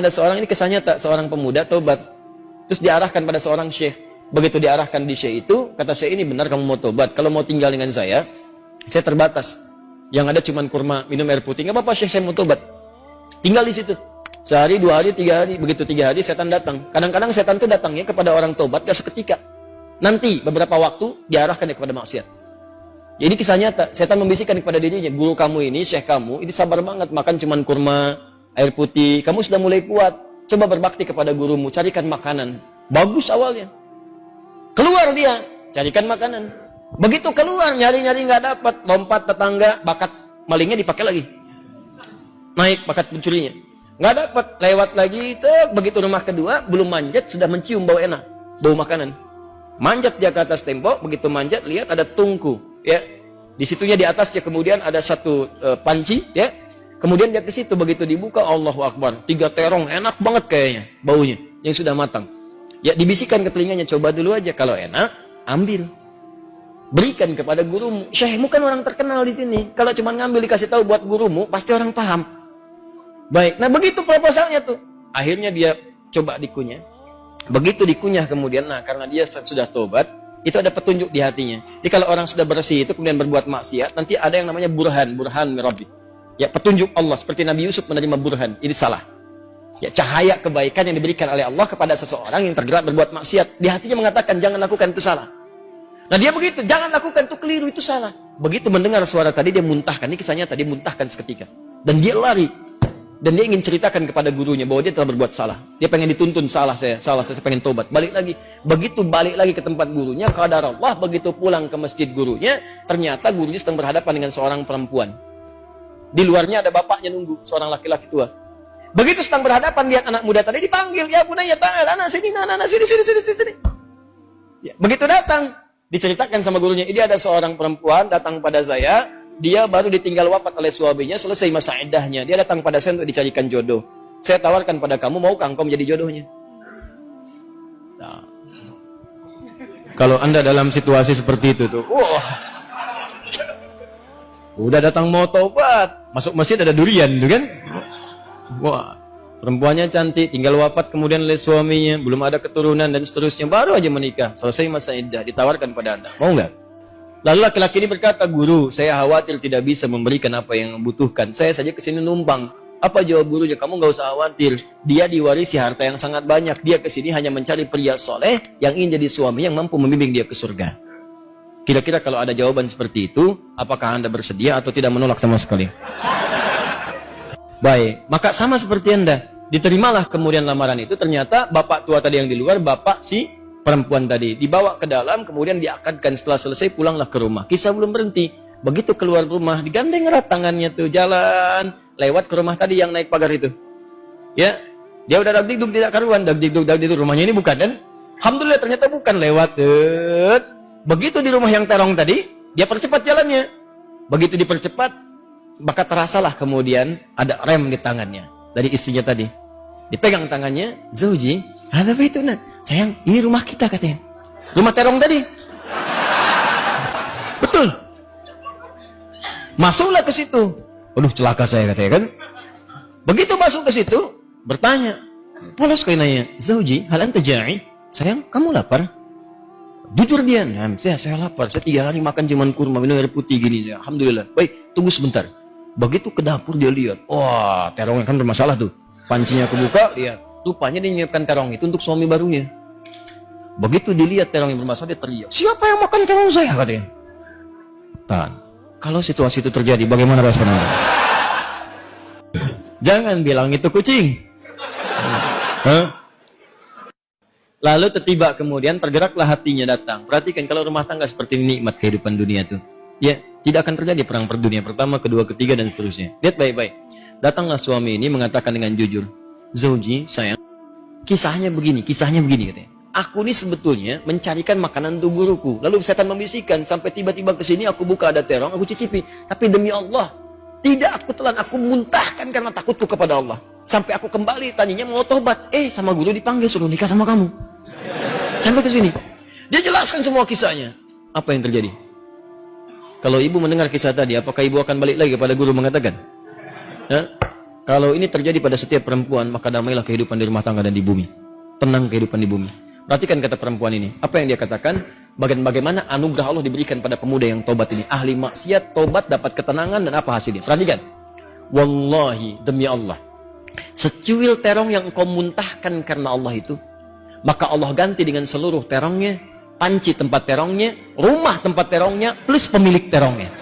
Ada seorang ini kisah nyata, seorang pemuda tobat. Terus diarahkan pada seorang syekh. Begitu diarahkan di syekh itu, kata syekh ini benar kamu mau tobat. Kalau mau tinggal dengan saya terbatas. Yang ada cuma kurma, minum air putih. Nggak apa-apa syekh, saya mau tobat. Tinggal di situ. Sehari, 2 hari, 3 hari. Begitu 3 hari setan datang. Kadang-kadang setan itu datangnya kepada orang tobat gak seketika. Nanti beberapa waktu diarahkan kepada maksiat. Jadi kisah nyata, setan membisikkan kepada dirinya, guru kamu ini, syekh kamu, ini sabar banget makan cuma kurma, air putih, kamu sudah mulai kuat, coba berbakti kepada gurumu, carikan makanan. Bagus awalnya. Keluar dia, carikan makanan. Begitu keluar, nyari-nyari nggak dapat, lompat tetangga, bakat malingnya dipakai lagi. Naik bakat pencurinya. Nggak dapat, lewat lagi, begitu rumah kedua, belum manjat, sudah mencium bau enak, bau makanan. Manjat dia ke atas tembok, begitu manjat, lihat ada tungku, ya. Di situnya di atasnya kemudian ada satu panci, ya. Kemudian dia ke situ, begitu dibuka, Allahu Akbar, 3 terong, enak banget kayaknya, baunya, yang sudah matang. Ya, dibisikkan ke telinganya, coba dulu aja, kalau enak, ambil. Berikan kepada gurumu. Syekhmu kan orang terkenal di sini. Kalau cuma ngambil dikasih tahu buat gurumu, pasti orang paham. Baik, nah begitu proposalnya tuh. Akhirnya dia coba dikunyah. Begitu dikunyah kemudian, nah karena dia sudah tobat, itu ada petunjuk di hatinya. Jadi kalau orang sudah bersih itu kemudian berbuat maksiat, nanti ada yang namanya burhan mirabbi. Ya, petunjuk Allah seperti Nabi Yusuf menerima burhan, ini salah. Ya, cahaya kebaikan yang diberikan oleh Allah kepada seseorang yang tergerak berbuat maksiat, di hatinya mengatakan jangan lakukan itu salah. Nah dia begitu, jangan lakukan itu keliru, itu salah. Begitu mendengar suara tadi dia muntahkan, ini kisahnya tadi muntahkan seketika. Dan dia lari. Dan dia ingin ceritakan kepada gurunya bahwa dia telah berbuat salah. Dia pengen dituntun, salah saya pengen tobat. Balik lagi. Begitu balik lagi ke tempat gurunya, qadar Allah, begitu pulang ke masjid gurunya, ternyata gurunya sedang berhadapan dengan seorang perempuan. Di luarnya ada bapaknya nunggu, seorang laki-laki tua. Begitu sedang berhadapan, lihat anak muda tadi dipanggil, ya bunaya ta'al, anak sini, sini. Ya, begitu datang, diceritakan sama gurunya, ini ada seorang perempuan datang pada saya. Dia baru ditinggal wafat oleh suaminya, selesai masa iddahnya. Dia datang pada saya untuk dicarikan jodoh. Saya tawarkan pada kamu, maukah engkau menjadi jodohnya? Nah, kalau anda dalam situasi seperti itu tuh, udah datang mau taubat, masuk masjid ada durian tuh kan? Wah, perempuannya cantik, tinggal wafat kemudian oleh suaminya, belum ada keturunan dan seterusnya, baru aja menikah, selesai masa iddah, ditawarkan pada anda, mau nggak? Lalu laki-laki ini berkata, guru, saya khawatir tidak bisa memberikan apa yang membutuhkan. Saya saja kesini numpang. Apa jawab gurunya? Kamu nggak usah khawatir. Dia diwarisi harta yang sangat banyak. Dia kesini hanya mencari pria soleh yang ingin jadi suami yang mampu membimbing dia ke surga. Kira-kira kalau ada jawaban seperti itu, apakah anda bersedia atau tidak menolak sama sekali? Baik, maka sama seperti anda. Diterimalah kemudian lamaran itu. Ternyata bapak tua tadi yang di luar, bapak si perempuan tadi dibawa ke dalam, kemudian diakadkan. Setelah selesai pulanglah ke rumah. Kisah belum berhenti. Begitu keluar rumah, digandeng erat tangannya tuh, jalan lewat ke rumah tadi yang naik pagar itu. Ya, dia udah dagdikduk tidak karuan, dagdikduk rumahnya ini bukan kan? Alhamdulillah ternyata bukan, lewat. Begitu di rumah yang terong tadi, dia percepat jalannya. Begitu dipercepat, maka terasalah kemudian ada rem di tangannya dari istrinya tadi. Dipegang tangannya, Zauji, ada apa itu nak? Sayang, ini rumah kita katanya. Rumah terong tadi. Betul. Masuklah ke situ. Aduh, celaka saya katanya kan. Begitu masuk ke situ, bertanya. Polos kayak nanya, Zauji, hal anta ja'i? Sayang, kamu lapar? Jujur dia, nah, saya lapar. Saya 3 hari makan cuman kurma, minum air putih gini. Ya, alhamdulillah. Baik, tunggu sebentar. Begitu ke dapur dia lihat. Wah, terongnya kan bermasalah tuh. Pancinya kebuka, lihat. Rupanya dia menyiapkan terong itu untuk suami barunya. Begitu dilihat terong yang bermasalah, dia teriak, siapa yang makan terong saya? Katanya. Tahan. Kalau situasi itu terjadi, bagaimana respon Anda? Jangan bilang itu kucing. Lalu tiba kemudian tergeraklah hatinya datang. Perhatikan kalau rumah tangga seperti ini, nikmat kehidupan dunia itu. Ya, tidak akan terjadi perang per dunia pertama, kedua, ketiga dan seterusnya. Lihat baik-baik. Datanglah suami ini mengatakan dengan jujur, Zauji, sayang, kisahnya begini katanya. Aku ini sebetulnya mencarikan makanan untuk guruku. Lalu setan membisikkan sampai tiba-tiba ke sini aku buka ada terong, aku cicipi. Tapi demi Allah, tidak aku telan, aku muntahkan karena takutku kepada Allah. Sampai aku kembali tadinya mau tobat, sama guru dipanggil suruh nikah sama kamu. Sampai ke sini. Dia jelaskan semua kisahnya. Apa yang terjadi? Kalau ibu mendengar kisah tadi, apakah ibu akan balik lagi kepada guru mengatakan? Kalau ini terjadi pada setiap perempuan, maka damailah kehidupan di rumah tangga dan di bumi. Tenang kehidupan di bumi. Perhatikan kata perempuan ini. Apa yang dia katakan? Bagaimana anugerah Allah diberikan pada pemuda yang tobat ini. Ahli maksiat, tobat, dapat ketenangan, dan apa hasilnya? Perhatikan. Wallahi, demi Allah. Secuil terong yang engkau muntahkan karena Allah itu, maka Allah ganti dengan seluruh terongnya, panci tempat terongnya, rumah tempat terongnya, plus pemilik terongnya.